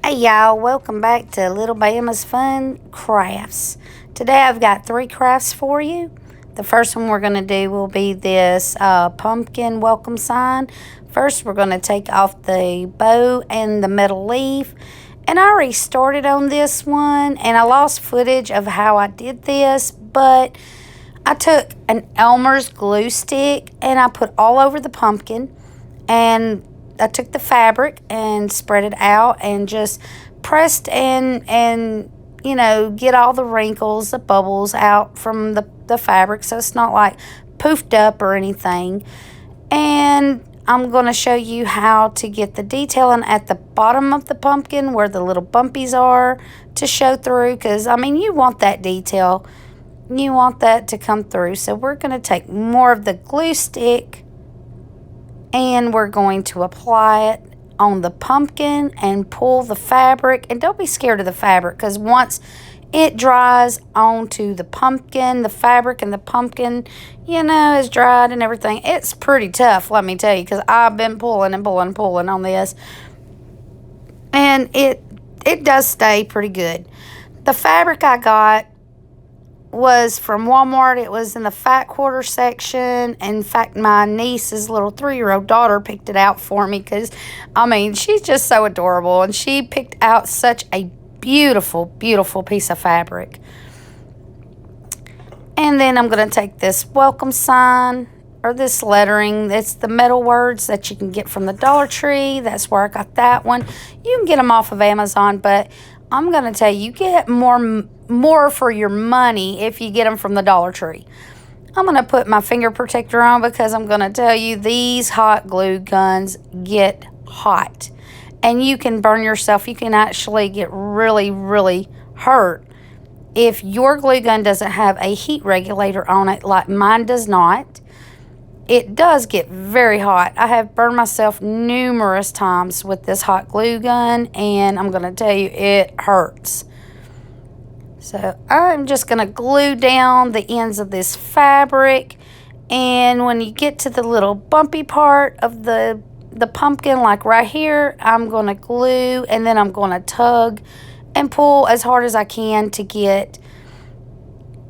Hey y'all, welcome back to Little Bama's Fun Crafts. Today I've got 3 crafts for you. The first one we're going to do will be this pumpkin welcome sign. First we're going to take off the bow and the metal leaf. And I already started on this one and I lost footage of how I did this, but I took an Elmer's glue stick and I put all over the pumpkin, and I took the fabric and spread it out and just pressed and get all the wrinkles, the bubbles out from the fabric so it's not like poofed up or anything. And I'm going to show you how to get the detailing at the bottom of the pumpkin where the little bumpies are to show through, because you want that detail. You want that to come through. So we're going to take more of the glue stick and we're going to apply it on the pumpkin and pull the fabric. And don't be scared of the fabric, because once it dries onto the pumpkin, the fabric and the pumpkin, is dried and everything. It's pretty tough, let me tell you, because I've been pulling and pulling and pulling on this. And it does stay pretty good. The fabric I got was from Walmart. It was in the fat quarter section. In fact, my niece's little 3-year-old daughter picked it out for me because, she's just so adorable. And she picked out such a beautiful, beautiful piece of fabric. And then I'm going to take this welcome sign, or this lettering. It's the metal words that you can get from the Dollar Tree. That's where I got that one. You can get them off of Amazon, but I'm going to tell you, you get more for your money if you get them from the Dollar Tree. I'm going to put my finger protector on because I'm going to tell you, these hot glue guns get hot. And you can burn yourself. You can actually get really, really hurt if your glue gun doesn't have a heat regulator on it, like mine does not. It does get very hot. I have burned myself numerous times with this hot glue gun, and I'm going to tell you, it hurts. So I'm just going to glue down the ends of this fabric, and when you get to the little bumpy part of the pumpkin, like right here, I'm going to glue, and then I'm going to tug and pull as hard as I can to get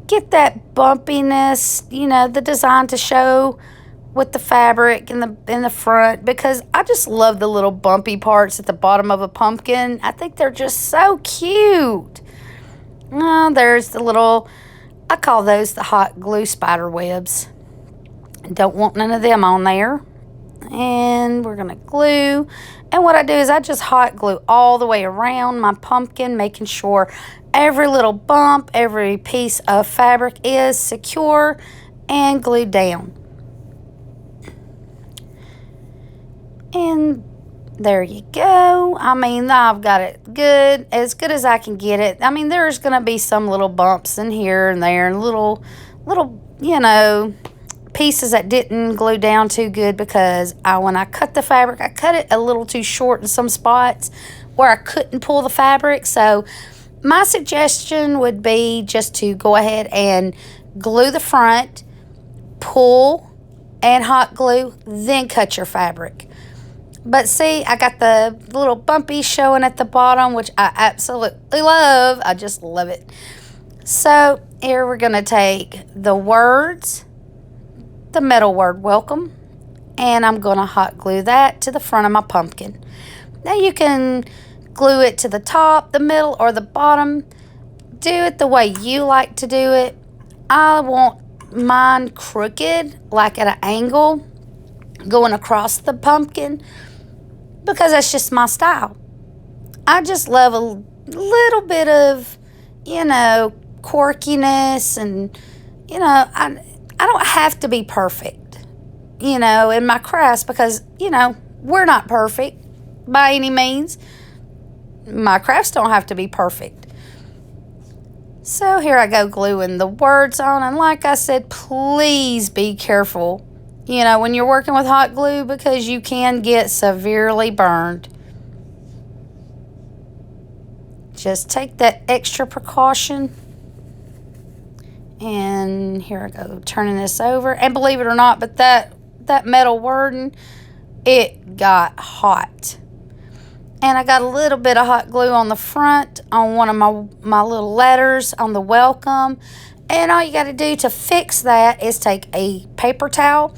that bumpiness, the design to show with the fabric in the front, because I just love the little bumpy parts at the bottom of a pumpkin. I think they're just so cute. There's the little, I call those the hot glue spider webs. Don't want none of them on there. And we're going to glue. And what I do is I just hot glue all the way around my pumpkin, making sure every little bump, every piece of fabric is secure and glued down. And there you go. I've got it as good as I can get it. There's going to be some little bumps in here and there, and little, pieces that didn't glue down too good, because when I cut the fabric, I cut it a little too short in some spots where I couldn't pull the fabric. So my suggestion would be just to go ahead and glue the front, pull, and hot glue, then cut your fabric. But see, I got the little bumpy showing at the bottom, which I absolutely love. I just love it. So here we're going to take the words, the metal word welcome, and I'm going to hot glue that to the front of my pumpkin. Now you can glue it to the top, the middle, or the bottom. Do it the way you like to do it. I want mine crooked, like at an angle, going across the pumpkin, because that's just my style. I just love a little bit of, quirkiness, and, I don't have to be perfect, in my crafts, because, we're not perfect by any means. My crafts don't have to be perfect. So here I go gluing the words on, and like I said, please be careful when you're working with hot glue, because you can get severely burned. Just take that extra precaution. And here I go, turning this over. And believe it or not, but that metal wording, it got hot. And I got a little bit of hot glue on the front on one of my little letters on the welcome. And all you got to do to fix that is take a paper towel,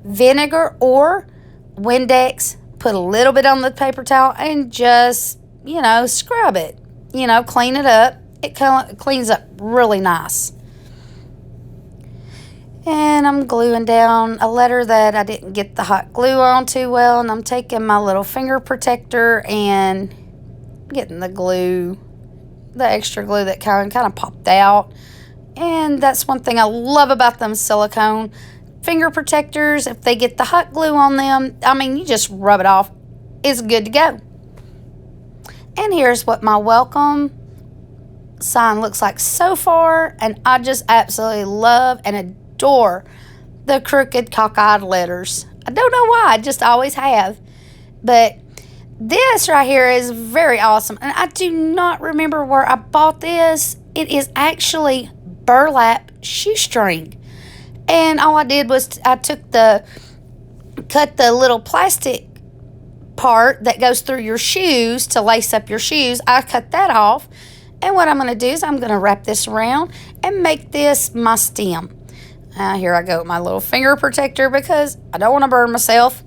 vinegar or Windex, put a little bit on the paper towel and just, scrub it. Clean it up. It cleans up really nice. And I'm gluing down a letter that I didn't get the hot glue on too well. And I'm taking my little finger protector and getting the glue, the extra glue that kind of popped out. And that's one thing I love about them silicone finger protectors. If they get the hot glue on them, you just rub it off. It's good to go. And here's what my welcome sign looks like so far. And I just absolutely love and adore the crooked cockeyed letters. I don't know why, I just always have. But this right here is very awesome. And I do not remember where I bought this. It is actually burlap shoestring. And all I did was I cut the little plastic part that goes through your shoes to lace up your shoes. I cut that off. And what I'm going to do is I'm going to wrap this around and make this my stem. Here I go with my little finger protector because I don't want to burn myself.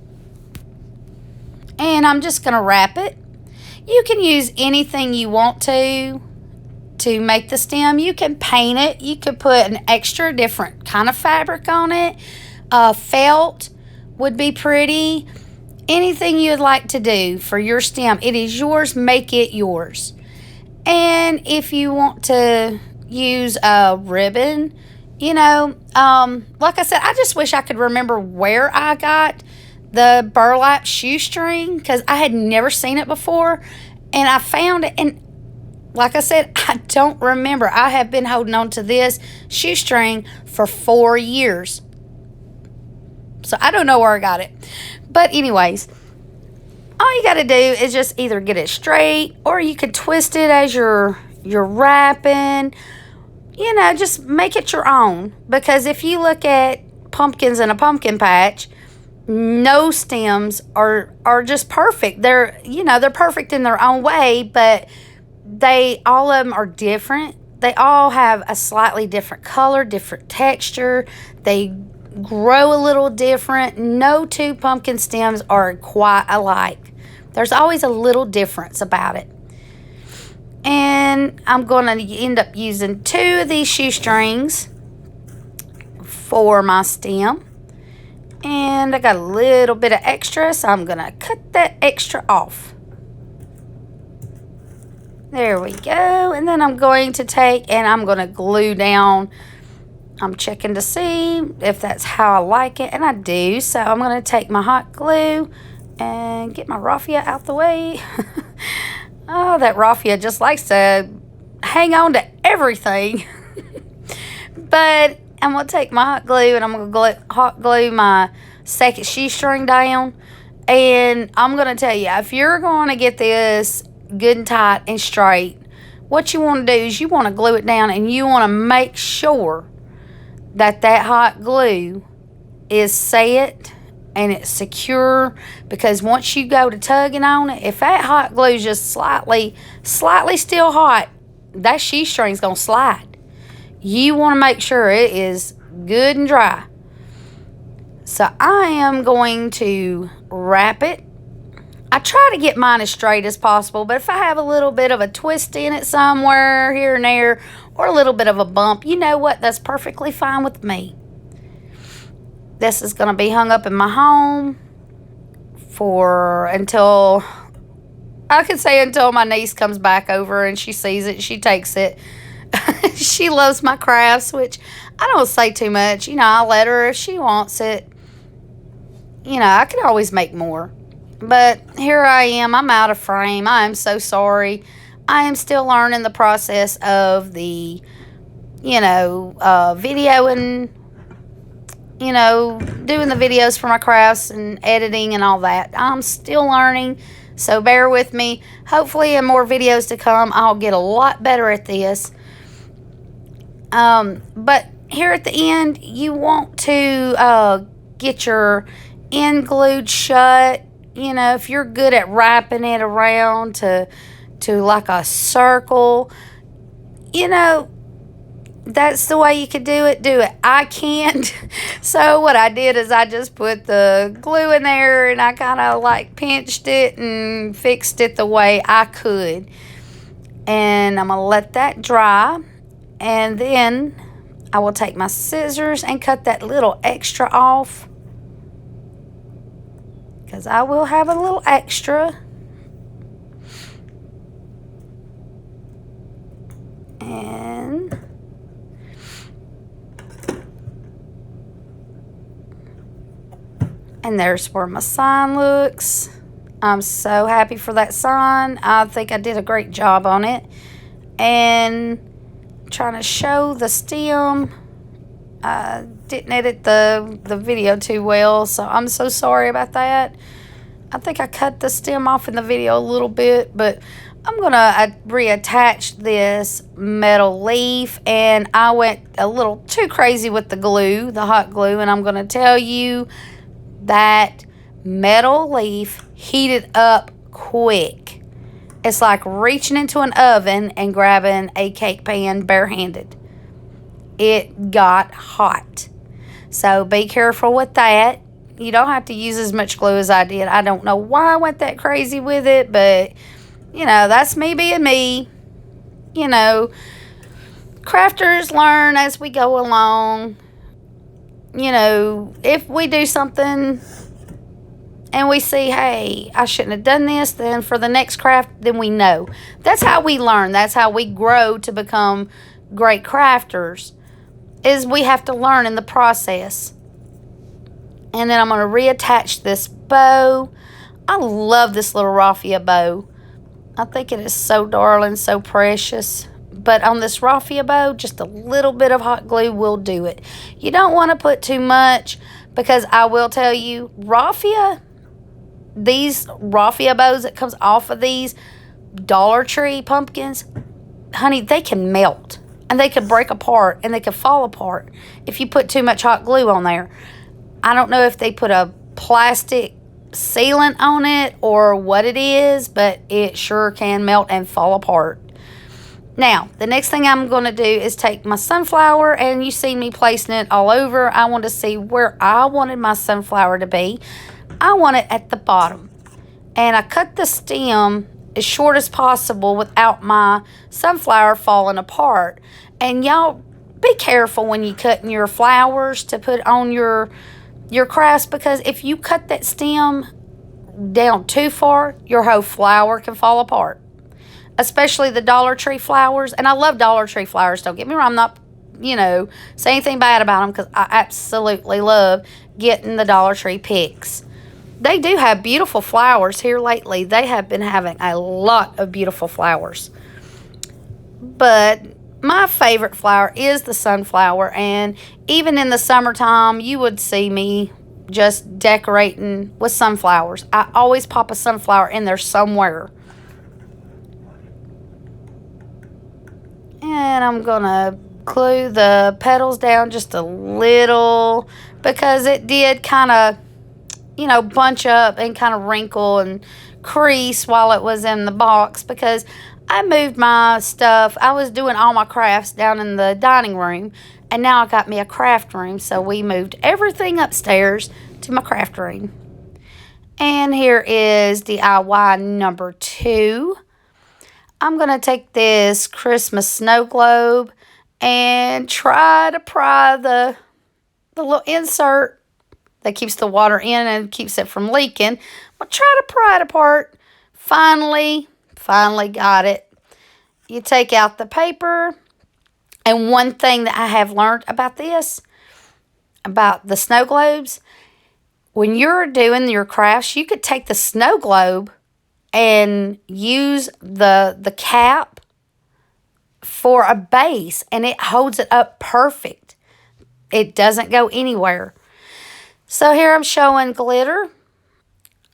And I'm just going to wrap it. You can use anything you want to make the stem. You can paint it. You could put an extra different kind of fabric on it. Felt would be pretty. Anything you'd like to do for your stem, it is yours. Make it yours. And if you want to use a ribbon, like I said, I just wish I could remember where I got the burlap shoestring because I had never seen it before. And I found it. And like I said, I don't remember. I have been holding on to this shoestring for 4 years. So I don't know where I got it. But anyways, all you got to do is just either get it straight or you can twist it as you're wrapping. Just make it your own. Because if you look at pumpkins in a pumpkin patch, no stems are just perfect. They're perfect in their own way, but all of them are different. They all have a slightly different color, different texture. They grow a little different. No two pumpkin stems are quite alike. There's always a little difference about it. And I'm going to end up using 2 of these shoestrings for my stem. And I got a little bit of extra, so I'm going to cut that extra off. There we go. And then I'm going to take and I'm going to glue down. I'm checking to see if that's how I like it, and I do. So I'm going to take my hot glue and get my raffia out the way. Oh, that raffia just likes to hang on to everything. But I'm going to take my hot glue and I'm going to hot glue my second shoestring down. And I'm going to tell you, if you're going to get this good and tight and straight, what you want to do is you want to glue it down and you want to make sure that hot glue is set and it's secure, because once you go to tugging on it, if that hot glue is just slightly still hot, that shoestring's going to slide. You want to make sure it is good and dry. So I am going to wrap it. I try to get mine as straight as possible, but if I have a little bit of a twist in it somewhere here and there, or a little bit of a bump, you know what? That's perfectly fine with me. This is going to be hung up in my home until my niece comes back over and she sees it, she takes it. She loves my crafts, which I don't say too much. I let her if she wants it. I can always make more. But here I am. I'm out of frame. I am so sorry. I am still learning the process of the, videoing, doing the videos for my crafts and editing and all that. I'm still learning, so bear with me. Hopefully in more videos to come, I'll get a lot better at this. But here at the end, you want to get your end glued shut You know, if you're good at wrapping it around to like a circle, you know, that's the way you could do it. I can't. So what I did is I just put the glue in there and I kind of like pinched it and fixed it the way I could. And I'm going to let that dry. And then I will take my scissors and cut that little extra off, because I will have a little extra. And there's where my sign looks. I'm so happy for that sign. I think I did a great job on it. And trying to show the stem. I didn't edit the video too well, so I'm so sorry about that. I think I cut the stem off in the video a little bit, but I'm going to reattach this metal leaf, and I went a little too crazy with the glue, the hot glue, and I'm going to tell you that metal leaf heated up quick. It's like reaching into an oven and grabbing a cake pan barehanded. It got hot. So be careful with that. You don't have to use as much glue as I did. I don't know why I went that crazy with it, but, you know, that's me being me. You know, crafters learn as we go along. You know, if we do something and we see, hey, I shouldn't have done this, then for the next craft, then we know. That's how we learn. That's how we grow to become great crafters, is we have to learn in the process. And then I'm going to reattach this bow. I love this little raffia bow. I think it is so darling, so precious. But on this raffia bow, just a little bit of hot glue will do it. You don't want to put too much, because I will tell you, these raffia bows that comes off of these Dollar Tree pumpkins, honey, they can melt. And they can break apart and they can fall apart if you put too much hot glue on there. I don't know if they put a plastic sealant on it or what it is, but it sure can melt and fall apart. Now, the next thing I'm going to do is take my sunflower, and you see me placing it all over. I want to see where I wanted my sunflower to be. I want it at the bottom. And I cut the stem as short as possible without my sunflower falling apart. And y'all, be careful when you cutting your flowers to put on your crafts, because if you cut that stem down too far, your whole flower can fall apart. Especially the Dollar Tree flowers. And I love Dollar Tree flowers, don't get me wrong. I'm not, saying anything bad about them, because I absolutely love getting the Dollar Tree picks. They do have beautiful flowers here lately. They have been having a lot of beautiful flowers. But my favorite flower is the sunflower. And even in the summertime, you would see me just decorating with sunflowers. I always pop a sunflower in there somewhere. And I'm going to glue the petals down just a little, because it did kind of, bunch up and kind of wrinkle and crease while it was in the box, because I moved my stuff. I was doing all my crafts down in the dining room, and now I got me a craft room, so we moved everything upstairs to my craft room. And here is DIY number 2. I'm going to take this Christmas snow globe and try to pry the little insert that keeps the water in and keeps it from leaking. I'll try to pry it apart. Finally got it. You take out the paper. And one thing that I have learned about this, about the snow globes, when you're doing your crafts, you could take the snow globe and use the cap for a base, and it holds it up perfect. It doesn't go anywhere. So here I'm showing glitter.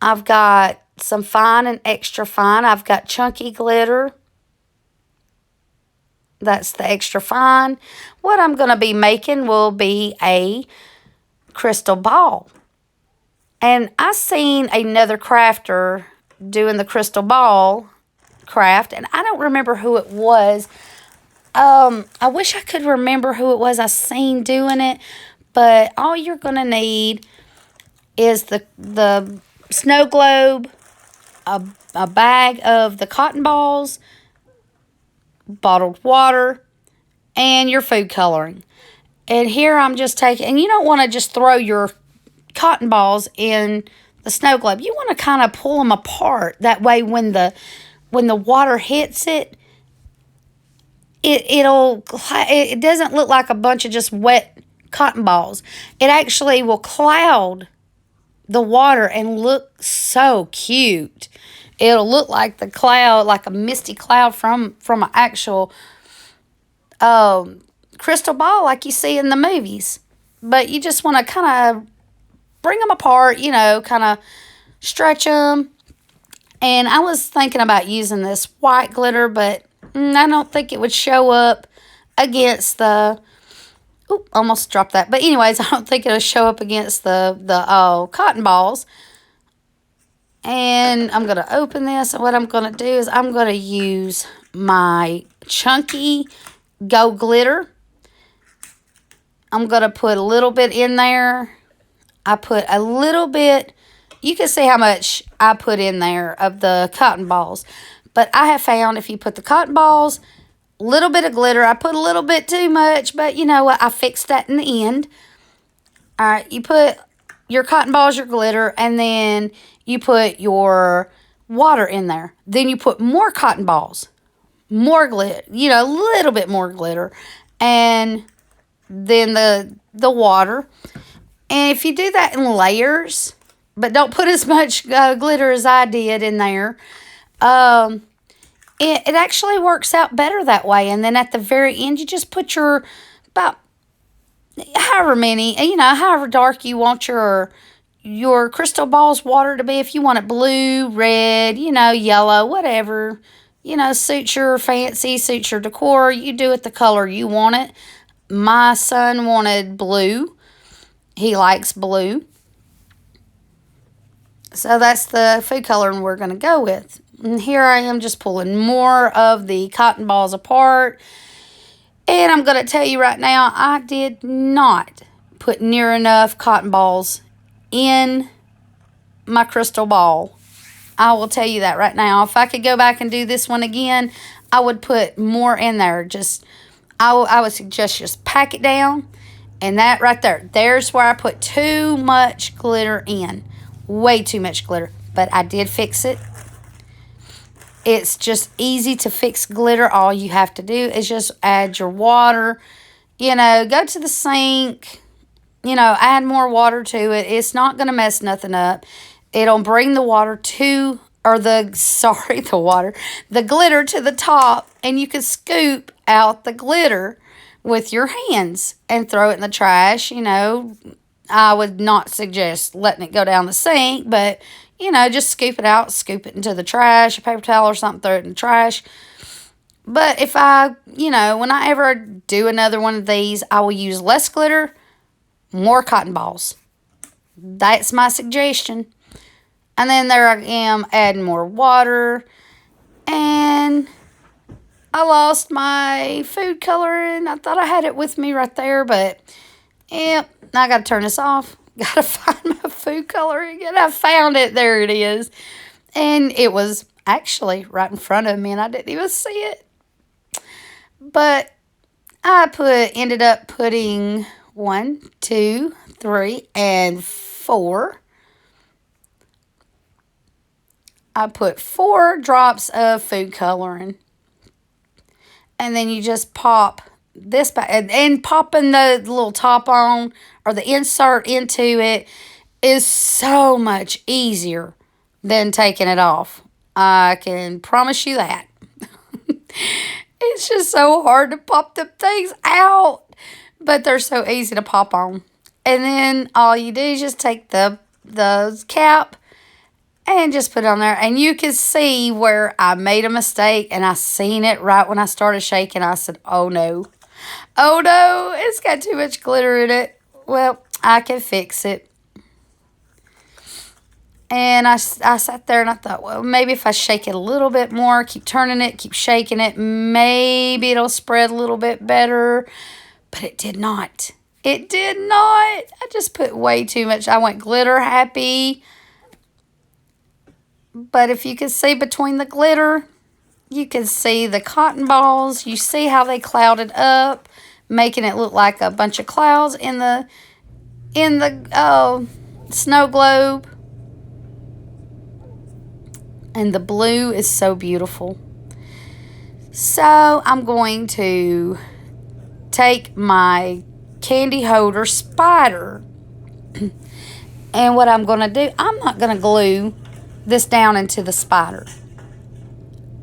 I've got some fine and extra fine. I've got chunky glitter. That's the extra fine. What I'm going to be making will be a crystal ball. And I seen another crafter doing the crystal ball craft, and I don't remember who it was. I wish I could remember who it was I seen doing it, but all you're gonna need is the snow globe, a bag of the cotton balls, bottled water, and your food coloring. And here I'm just taking, and you don't want to just throw your cotton balls in the snow globe. You want to kind of pull them apart. That way when the water hits it, it doesn't look like a bunch of just wet cotton balls. It actually will cloud the water and look so cute. It'll look like the cloud, like a misty cloud from an actual crystal ball like you see in the movies. But you just want to kind of bring them apart, kind of stretch them. And I was thinking about using this white glitter, but I don't think it would show up against the... Oop, almost dropped that. But anyways, I don't think it'll show up against the cotton balls. And I'm going to open this. And what I'm going to do is I'm going to use my Chunky Go Glitter. I'm going to put a little bit in there. I put a little bit. You can see how much I put in there of the cotton balls. But I have found if you put the cotton balls, a little bit of glitter. I put a little bit too much, but you know what? I fixed that in the end. All right, you put your cotton balls, your glitter, and then you put your water in there. Then you put more cotton balls, more glitter, a little bit more glitter, and then the water. And if you do that in layers, but don't put as much glitter as I did in there, it actually works out better that way. And then at the very end, you just put your about however many, however dark you want your crystal balls water to be. If you want it blue, red, yellow, whatever, suits your fancy, suits your decor. You do it the color you want it. My son wanted blue. He likes blue. So that's the food coloring we're going to go with. And here I am just pulling more of the cotton balls apart. And I'm going to tell you right now, I did not put near enough cotton balls in my crystal ball. I will tell you that right now. If I could go back and do this one again, I would put more in there. I would suggest just pack it down. And that right there's where I put too much glitter in. Way too much glitter. But I did fix it. It's just easy to fix glitter. All you have to do is just add your water. Go to the sink. Add more water to it. It's not going to mess nothing up. It'll bring the water the glitter to the top. And you can scoop out the glitter with your hands and throw it in the trash. I would not suggest letting it go down the sink, but just scoop it out, scoop it into the trash, a paper towel or something, throw it in the trash. But if when I ever do another one of these, I will use less glitter, more cotton balls. That's my suggestion. And then there I am adding more water. And I lost my food coloring. I thought I had it with me right there, but yep, I got to turn this off. Got to find my food coloring, and I found it. There it is. And it was actually right in front of me, and I didn't even see it. But I ended up putting 1, 2, 3, and 4. I put 4 drops of food coloring. And then you just pop this back, and popping the little top on or the insert into it is so much easier than taking it off. I can promise you that. It's just so hard to pop them things out, but they're so easy to pop on. And then all you do is just take the cap and just put it on there. And you can see where I made a mistake, and I seen it right when I started shaking. I said, oh no, it's got too much glitter in it. Well, I can fix it. And I sat there and I thought, well, maybe if I shake it a little bit more, keep turning it, keep shaking it, maybe it'll spread a little bit better. But it did not. It did not. I just put way too much. I went glitter happy. But if you could see between the glitter, you can see the cotton balls. You see how they clouded up, making it look like a bunch of clouds in the snow globe. And the blue is so beautiful. So I'm going to take my candy holder spider. And what I'm going to do, I'm not going to glue this down into the spider.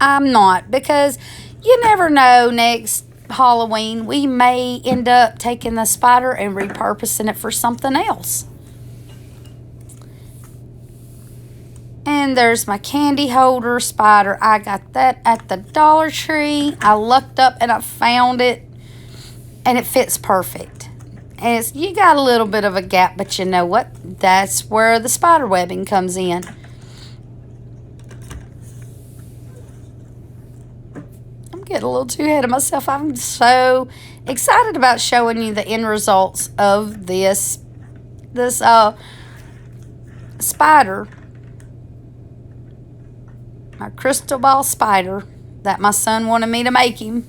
I'm not, because you never know, next Halloween we may end up taking the spider and repurposing it for something else. And there's my candy holder spider. I got that at the Dollar Tree. I looked up and I found it, and it fits perfect. And you got a little bit of a gap, but you know what? That's where the spider webbing comes in. I'm getting a little too ahead of myself. I'm so excited about showing you the end results of this spider. My crystal ball spider that my son wanted me to make him.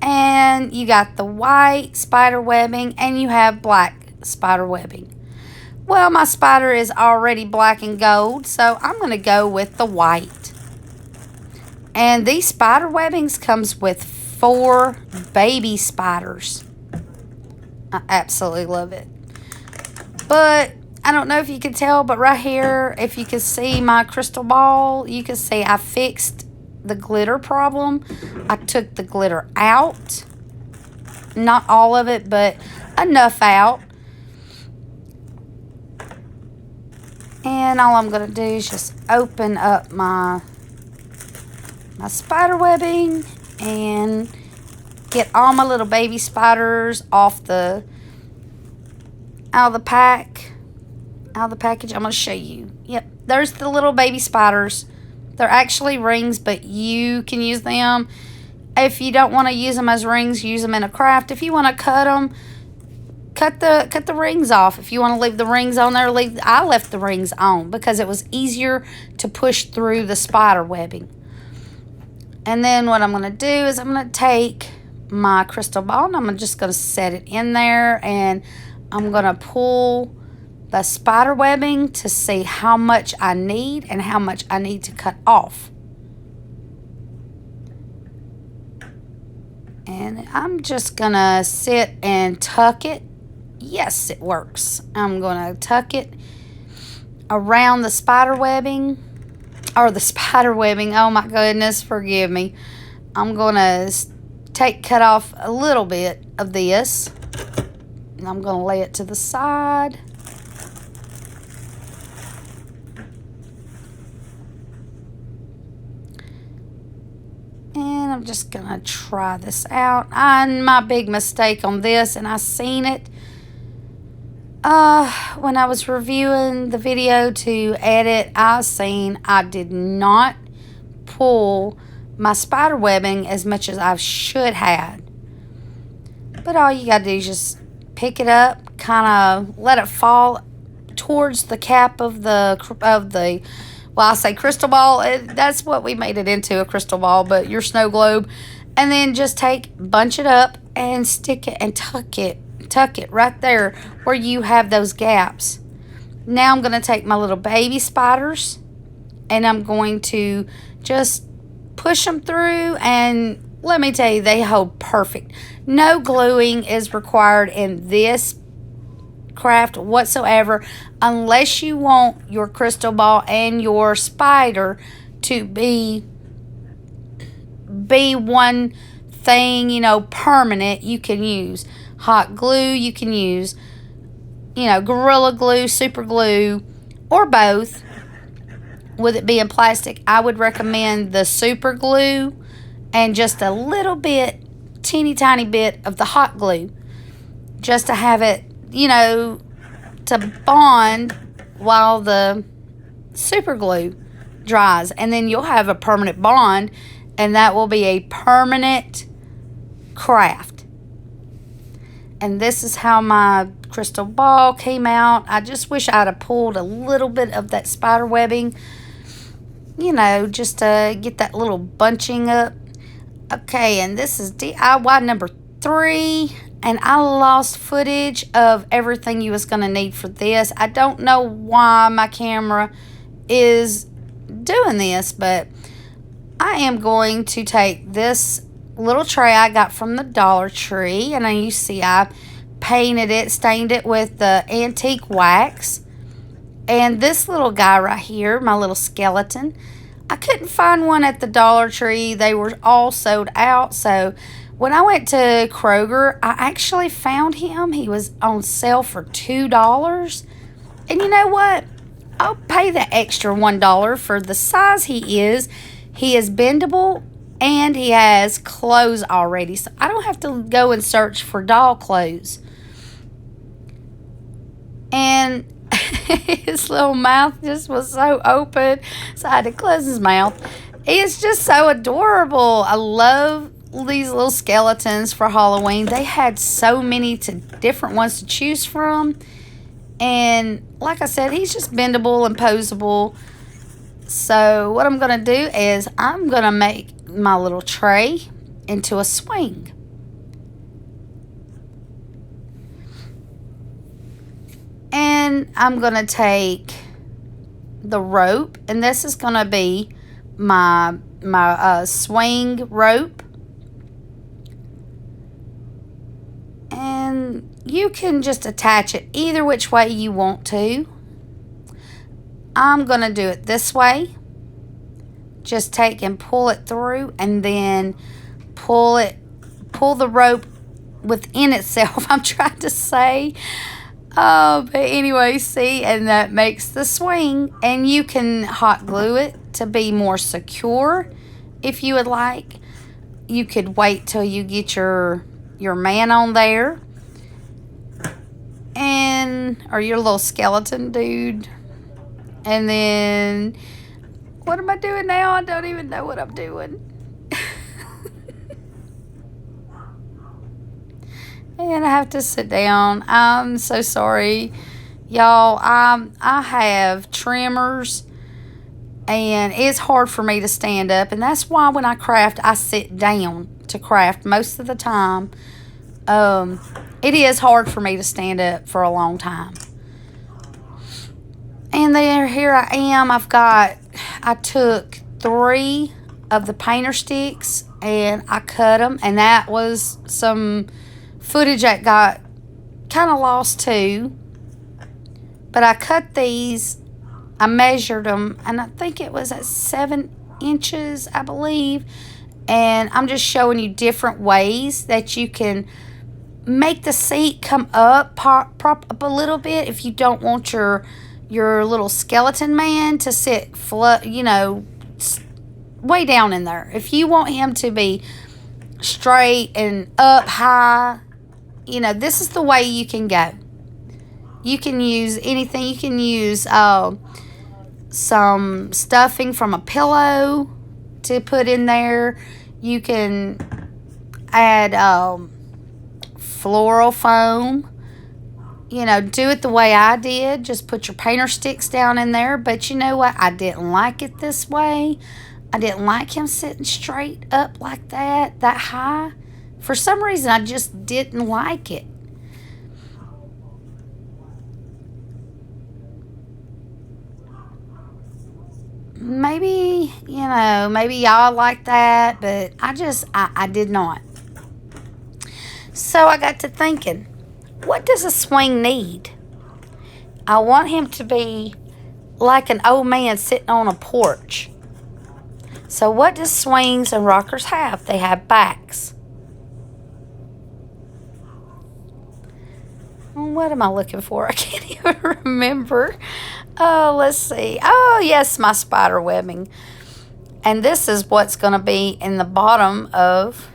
And you got the white spider webbing and you have black spider webbing. Well, my spider is already black and gold, so I'm going to go with the white. And these spider webbings comes with 4 baby spiders. I absolutely love it. But I don't know if you can tell, but right here, if you can see my crystal ball, you can see I fixed the glitter problem. I took the glitter out. Not all of it, but enough out. And all I'm going to do is just open up my spider webbing and get all my little baby spiders out of the pack. Out of the package. I'm going to show you. Yep, there's the little baby spiders. They're actually rings, but you can use them. If you don't want to use them as rings, use them in a craft. If you want to cut them, cut the rings off. If you want to leave the rings on there, I left the rings on because it was easier to push through the spider webbing. And then what I'm going to do is I'm going to take my crystal ball and I'm just going to set it in there, and I'm going to pull the spider webbing to see how much I need and how much I need to cut off. And I'm just going to sit and tuck it. Yes, it works. I'm going to tuck it around the spider webbing. Or the spider webbing. Oh my goodness, forgive me. I'm going to cut off a little bit of this. And I'm going to lay it to the side. And I'm just going to try this out. And my big mistake on this, and I seen it when I was reviewing the video to edit, I did not pull my spider webbing as much as I should have. But all you got to do is just pick it up, kind of let it fall towards the cap of the well, I say crystal ball. That's what we made it into, a crystal ball, but your snow globe. And then just bunch it up and stick it and tuck it right there where you have those gaps. Now I'm going to take my little baby spiders and I'm going to just push them through, and let me tell you, they hold perfect. No gluing is required in this craft whatsoever, unless you want your crystal ball and your spider to be one thing, permanent. You can use hot glue, you can use Gorilla Glue, super glue, or both. With it being plastic, I would recommend the super glue and just a little bit, teeny tiny bit of the hot glue, just to have it to bond while the super glue dries. And then you'll have a permanent bond, and that will be a permanent craft. And this is how my crystal ball came out. I just wish I'd have pulled a little bit of that spider webbing, you know, just to get that little bunching up. Okay, and this is DIY number 3. And I lost footage of everything you was going to need for this. I don't know why my camera is doing this, but I am going to take this little tray I got from the Dollar Tree, and you see I painted it, stained it with the antique wax. And this little guy right here, my little skeleton, I couldn't find one at the Dollar Tree. They were all sold out. So when I went to Kroger, I actually found him. He was on sale for $2. And you know what? I'll pay the extra $1 for the size he is. He is bendable, and he has clothes already. So I don't have to go and search for doll clothes. And his little mouth just was so open, so I had to close his mouth. It's just so adorable. I love these little skeletons for Halloween. They had so many different ones to choose from. And like I said, he's just bendable and posable. So what I'm going to do is I'm going to make my little tray into a swing. And I'm going to take the rope, and this is going to be my swing rope. And you can just attach it either which way you want to. I'm going to do it this way. Just take and pull it through, and then pull the rope within itself, I'm trying to say. But anyway, see, and that makes the swing. And you can hot glue it to be more secure if you would like. You could wait till you get your man on there, or your little skeleton dude. And then, what am I doing now? I don't even know what I'm doing. And I have to sit down. I'm so sorry, y'all. I have tremors, and it's hard for me to stand up. And that's why when I craft, I sit down to craft most of the time. It is hard for me to stand up for a long time. And here I am. I took 3 of the painter sticks, and I cut them. And that was some footage that got kind of lost too. But I cut these. I measured them, and I think it was at 7 inches, I believe. And I'm just showing you different ways that you can make the seat come up, prop up a little bit if you don't want your little skeleton man to sit way down in there. If you want him to be straight and up high, this is the way you can go. You can use anything. You can use some stuffing from a pillow to put in there. You can add floral foam. Do it the way I did. Just put your painter sticks down in there. But you know what? I didn't like it this way. I didn't like him sitting straight up like that high. For some reason, I just didn't like it. Maybe y'all like that, but I did not. So I got to thinking, what does a swing need? I want him to be like an old man sitting on a porch. So what does swings and rockers have? They have backs. What am I looking for? I can't even remember. Oh, let's see. Oh, yes, my spider webbing. And this is what's going to be in the bottom of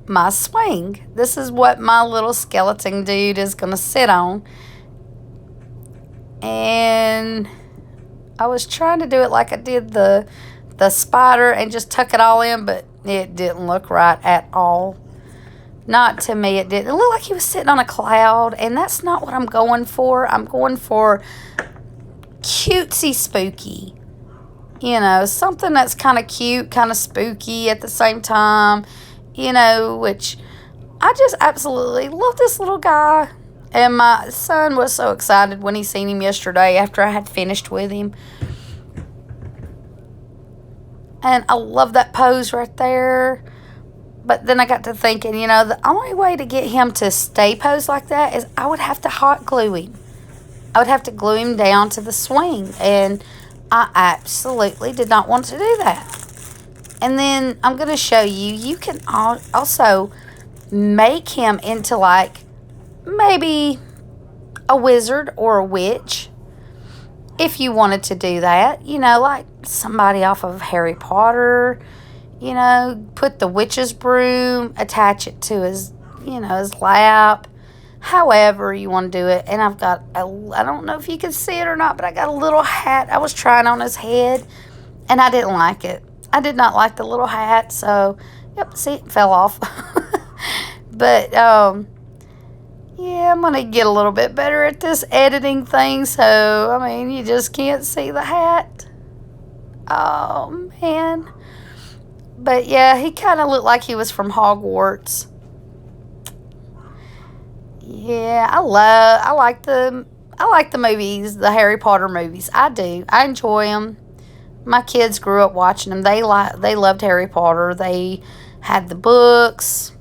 my swing. This is what my little skeleton dude is going to sit on. And I was trying to do it like I did the spider and just tuck it all in, but it didn't look right at all. Not to me, it didn't. It looked like he was sitting on a cloud, and that's not what I'm going for. I'm going for cutesy spooky. You know, something that's kind of cute, kind of spooky at the same time. You know, which I just absolutely love this little guy. And my son was so excited when he seen him yesterday after I had finished with him. And I love that pose right there. But then I got to thinking, you know, the only way to get him to stay posed like that is I would have to hot glue him. I would have to glue him down to the swing. And I absolutely did not want to do that. And then I'm going to show you, you can also make him into like maybe a wizard or a witch. If you wanted to do that, you know, like somebody off of Harry Potter, you know, put the witch's broom, attach it to his, you know, his lap, however you want to do it. And I've got, I don't know if you can see it or not, but I got a little hat I was trying on his head, and I didn't like it. I did not like the little hat, so, yep, see, it fell off. But, yeah, I'm going to get a little bit better at this editing thing, so, I mean, you just can't see the hat. Oh, man. But, yeah, he kind of looked like he was from Hogwarts. Yeah, I like the movies, the Harry Potter movies. I do. I enjoy them. My kids grew up watching them. They loved Harry Potter. They had the books.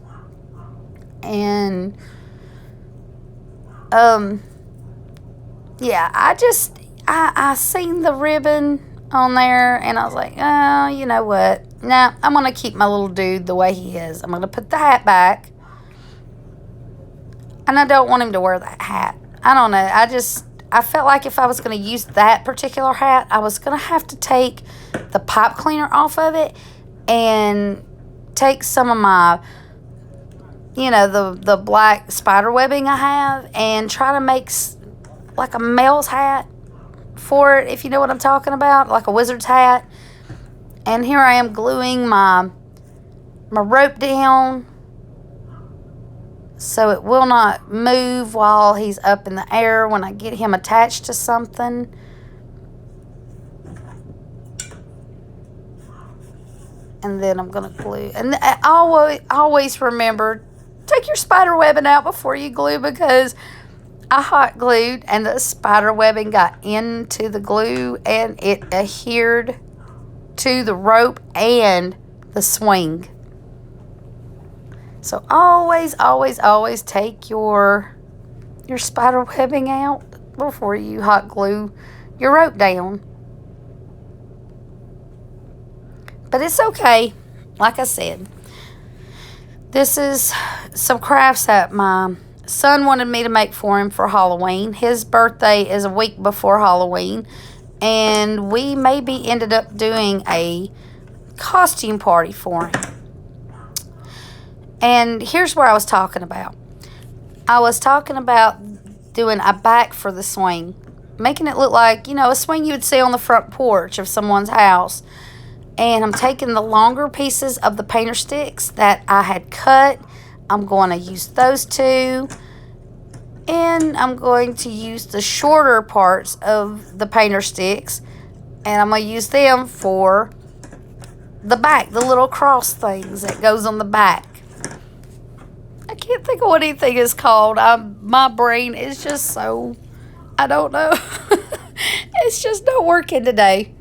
And yeah, I seen the ribbon on there, and I was like, oh, you know what? Nah, I'm going to keep my little dude the way he is. I'm going to put the hat back. And I don't want him to wear that hat. I don't know. I felt like if I was going to use that particular hat, I was going to have to take the pipe cleaner off of it and take some of my, you know, the black spider webbing I have, and try to make like a male's hat for it, if you know what I'm talking about, like a wizard's hat. And here I am gluing my rope down so it will not move while he's up in the air when I get him attached to something. And then I'm going to glue. And I always remember, take your spider webbing out before you glue, because I hot glued and the spider webbing got into the glue and it adhered to the rope and the swing. So always take your spider webbing out before you hot glue your rope down. But it's okay. Like I said, this is some crafts that my son wanted me to make for him for Halloween. His birthday is a week before Halloween, and we maybe ended up doing a costume party for him. And here's where I was talking about. I was talking about doing a back for the swing, making it look like, you know, a swing you would see on the front porch of someone's house. And I'm taking the longer pieces of the painter sticks that I had cut. I'm going to use those two. And I'm going to use the shorter parts of the painter sticks, and I'm going to use them for the back, the little cross things that goes on the back. I can't think of what anything is called. My brain is just so, I don't know. It's just not working today.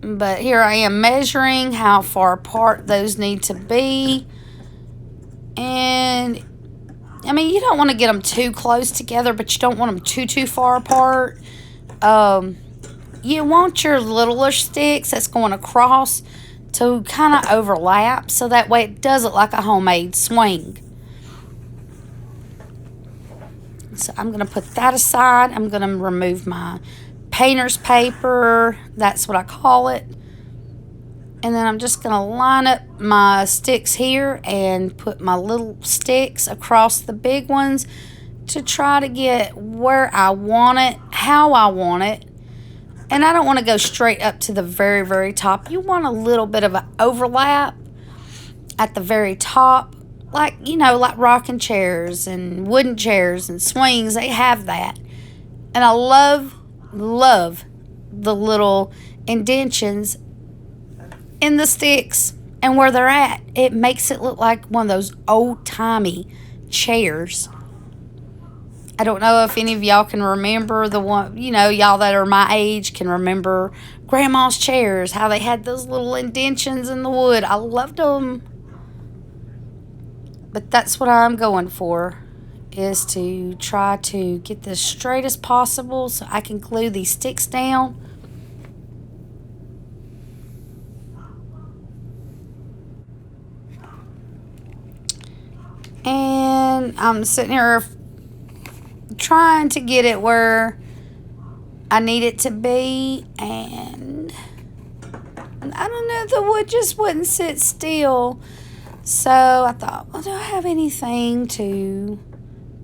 But here I am measuring how far apart those need to be. And, I mean, you don't want to get them too close together, but you don't want them too far apart. You want your littler sticks that's going across to kind of overlap, so that way it does look like a homemade swing. So I'm going to put that aside. I'm going to remove my painter's paper. That's what I call it. And then I'm just going to line up my sticks here and put my little sticks across the big ones to try to get where I want it, how I want it. And I don't want to go straight up to the very, very top. You want a little bit of an overlap at the very top. Like, like rocking chairs and wooden chairs and swings. They have that. And I love the little indentions in the sticks and where they're at. It makes it look like one of those old-timey chairs. I don't know if any of y'all can remember the one, y'all that are my age can remember Grandma's chairs, how they had those little indentions in the wood. I loved them. But that's what I'm going for, is to try to get this straight as possible so I can glue these sticks down. And I'm sitting here trying to get it where I need it to be, and I don't know, the wood just wouldn't sit still. So I thought, well, do I have anything to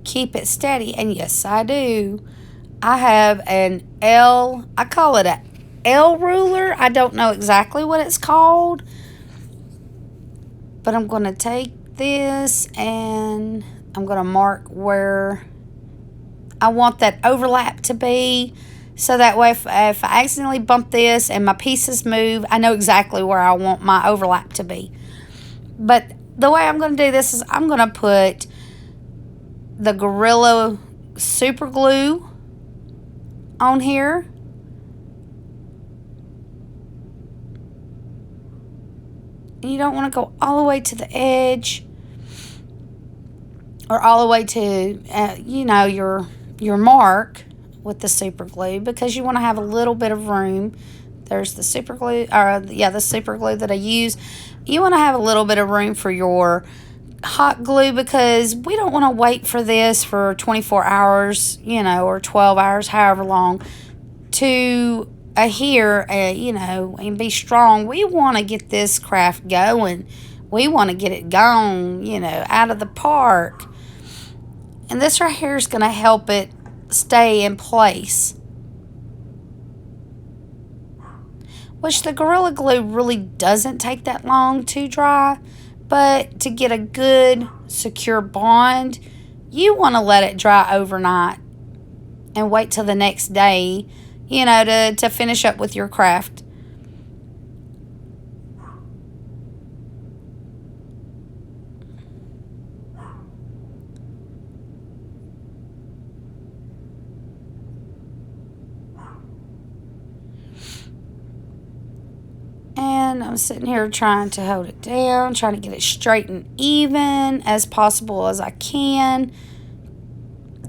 keep it steady? And yes, I do. I have I call it an L ruler. I don't know exactly what it's called, but I'm going to take this and I'm going to mark where I want that overlap to be, so that way if I accidentally bump this and my pieces move, I know exactly where I want my overlap to be. But the way I'm going to do this is I'm going to put the Gorilla super glue on here. You don't want to go all the way to the edge or all the way to your mark with the super glue, because you want to have a little bit of room. There's the super glue, the super glue that I use. You want to have a little bit of room for your hot glue, because we don't want to wait for this for 24 hours, or 12 hours, however long, to adhere, and be strong. We want to get this craft going. We want to get it gone, out of the park. And this right here is going to help it stay in place. Which the Gorilla Glue really doesn't take that long to dry. But to get a good, secure bond, you want to let it dry overnight and wait till the next day, to finish up with your craft. And I'm sitting here trying to hold it down, trying to get it straight and even as possible as I can.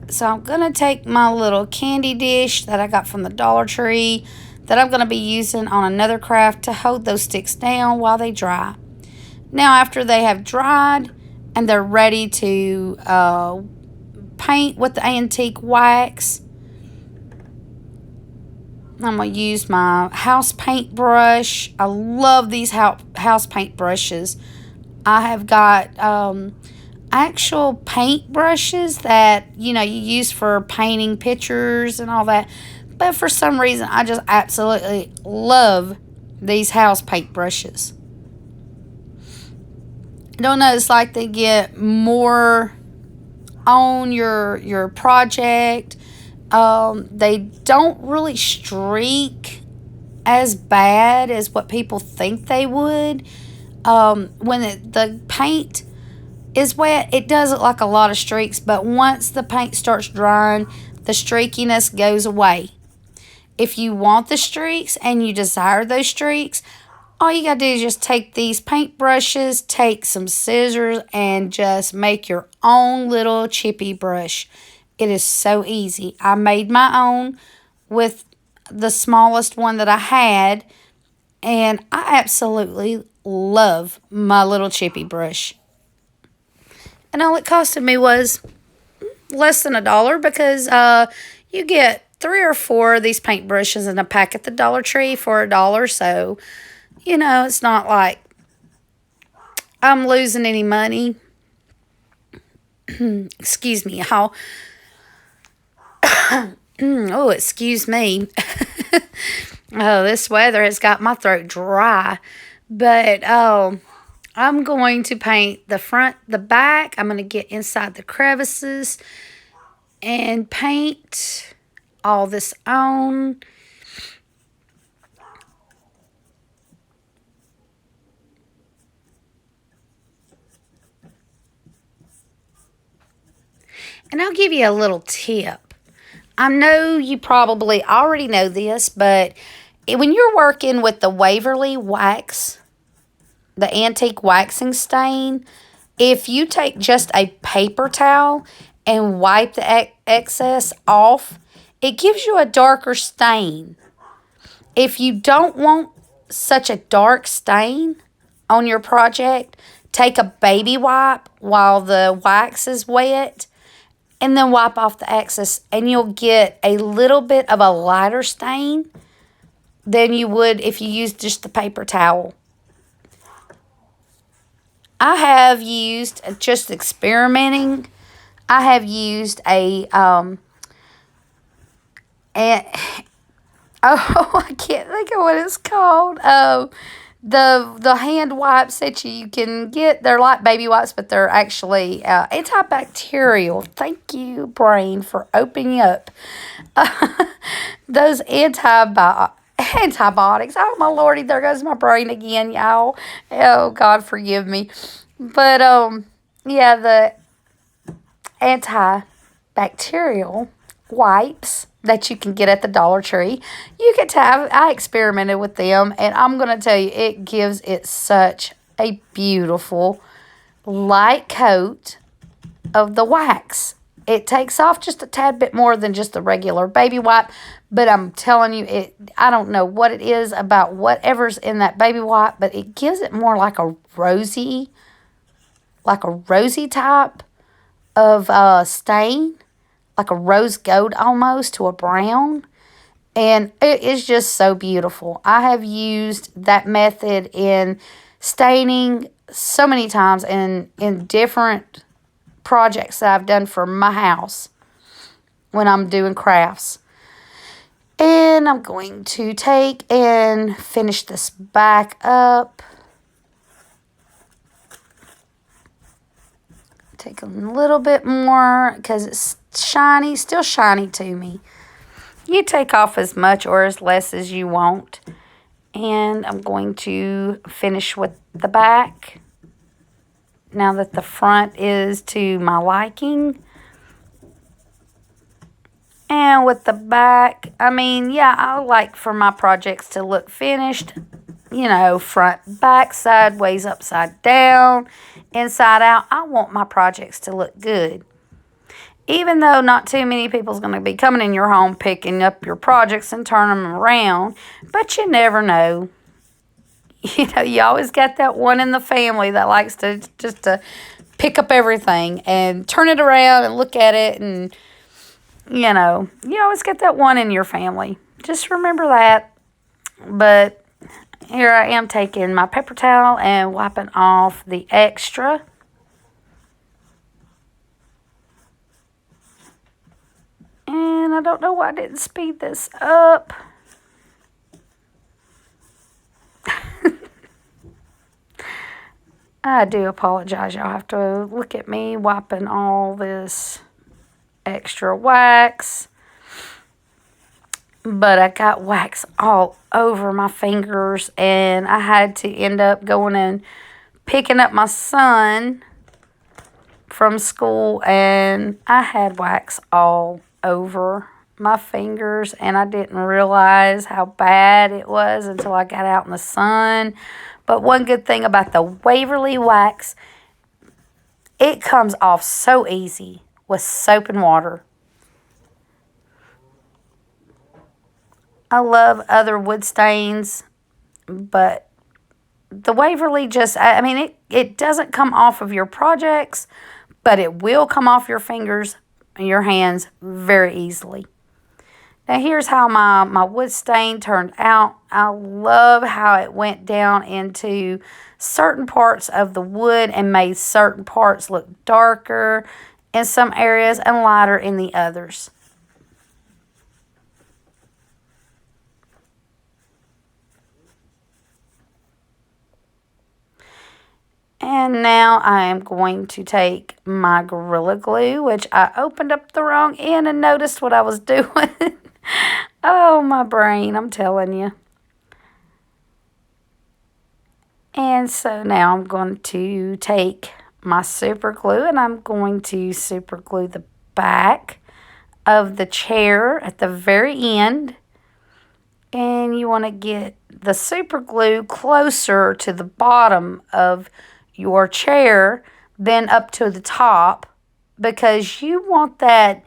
So I'm going to take my little candy dish that I got from the Dollar Tree that I'm going to be using on another craft to hold those sticks down while they dry. Now, after they have dried and they're ready to paint with the antique wax, I'm going to use my house paint brush. I love these house paint brushes. I have got actual paint brushes that, you use for painting pictures and all that. But for some reason, I just absolutely love these house paint brushes. I don't know, it's like they get more on your project. They don't really streak as bad as what people think they would. When the paint is wet, it does look like a lot of streaks, but once the paint starts drying, the streakiness goes away. If you want the streaks and you desire those streaks, all you gotta do is just take these paint brushes, take some scissors, and just make your own little chippy brush. It is so easy. I made my own with the smallest one that I had, and I absolutely love my little chippy brush. And all it costed me was less than $1, because you get 3 or 4 of these paint brushes in a pack at the Dollar Tree for $1. So, It's not like I'm losing any money. Excuse me, y'all. Oh, excuse me. Oh, this weather has got my throat dry. But I'm going to paint the front, the back. I'm going to get inside the crevices and paint all this on. And I'll give you a little tip. I know you probably already know this, but when you're working with the Waverly wax, the antique waxing stain, if you take just a paper towel and wipe the excess off, it gives you a darker stain. If you don't want such a dark stain on your project, take a baby wipe while the wax is wet and then wipe off the excess, and you'll get a little bit of a lighter stain than you would if you used just the paper towel. I have used, just experimenting, I have used a and I can't think of what it's called. The hand wipes that you can get, they're like baby wipes, but they're actually antibacterial. Thank you, brain, for opening up. Those antibiotics. Oh, my lordy, there goes my brain again, y'all. Oh, God, forgive me. But, yeah, the antibacterial wipes that you can get at the Dollar Tree. I experimented with them, and I'm going to tell you, it gives it such a beautiful light coat of the wax. It takes off just a tad bit more than just the regular baby wipe, but I'm telling you, I don't know what it is about whatever's in that baby wipe, but it gives it more like a rosy type of stain, like a rose gold almost to a brown. And it is just so beautiful. I have used that method in staining so many times in different projects that I've done for my house when I'm doing crafts. And I'm going to take and finish this back up. Take a little bit more because it's shiny, still shiny to me. You take off as much or as less as you want. And I'm going to finish with the back. Now that the front is to my liking. And with the back, I mean, yeah, I like for my projects to look finished. Front, back, sideways, upside down, inside out. I want my projects to look good. Even though not too many people's going to be coming in your home, picking up your projects and turning them around. But you never know. You always got that one in the family that likes to pick up everything and turn it around and look at it. And, you always get that one in your family. Just remember that. But here I am taking my paper towel and wiping off the extra. And I don't know why I didn't speed this up. I do apologize. Y'all have to look at me wiping all this extra wax. But I got wax all over my fingers, and I had to end up going and picking up my son from school, and I had wax all over my fingers, and I didn't realize how bad it was until I got out in the sun. But one good thing about the Waverly wax, it comes off so easy with soap and water. I love other wood stains, but the Waverly it doesn't come off of your projects, but it will come off your fingers and your hands very easily. Now here's how my wood stain turned out. I love how it went down into certain parts of the wood and made certain parts look darker in some areas and lighter in the others. And now I am going to take my Gorilla Glue, which I opened up the wrong end and noticed what I was doing. Oh, my brain, I'm telling you. And so now I'm going to take my super glue and I'm going to super glue the back of the chair at the very end. And you want to get the super glue closer to the bottom of your chair than up to the top, because you want that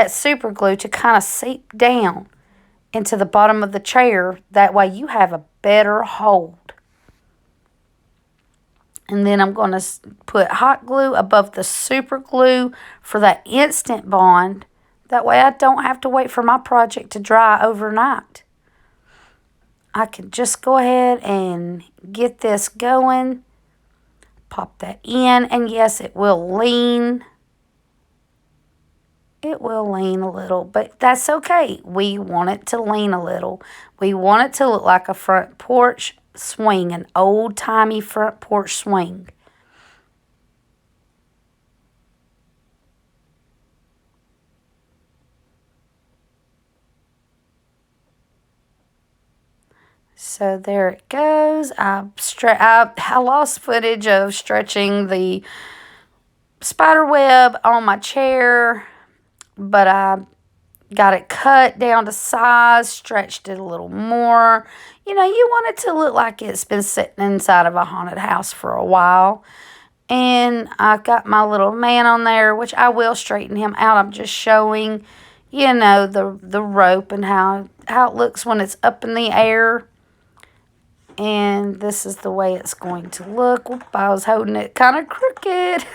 super glue to kind of seep down into the bottom of the chair. That way you have a better hold. And then I'm going to put hot glue above the super glue for that instant bond. That way I don't have to wait for my project to dry overnight. I can just go ahead and get this going. Pop that in, and yes, it will lean. It will lean a little, but that's okay. We want it to lean a little. We want it to look like a front porch swing, an old-timey front porch swing. So there it goes. I lost footage of stretching the spider web on my chair, but I got it cut down to size, stretched it a little more. You know, you want it to look like it's been sitting inside of a haunted house for a while. And I got my little man on there, which I will straighten him out. I'm just showing, you know, the rope and how it looks when it's up in the air. And this is the way it's going to look. Whoop, I was holding it kind of crooked.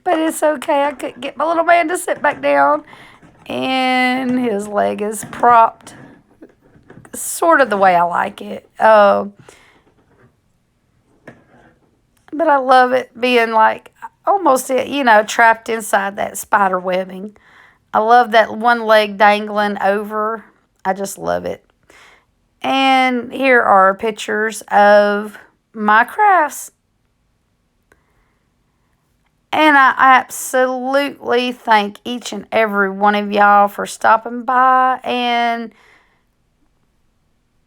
But it's okay. I couldn't get my little man to sit back down. And his leg is propped. Sort of the way I like it. But I love it being like almost, you know, trapped inside that spider webbing. I love that one leg dangling over. I just love it. And here are pictures of my crafts. And I absolutely thank each and every one of y'all for stopping by and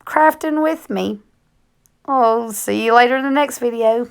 crafting with me. I'll see you later in the next video.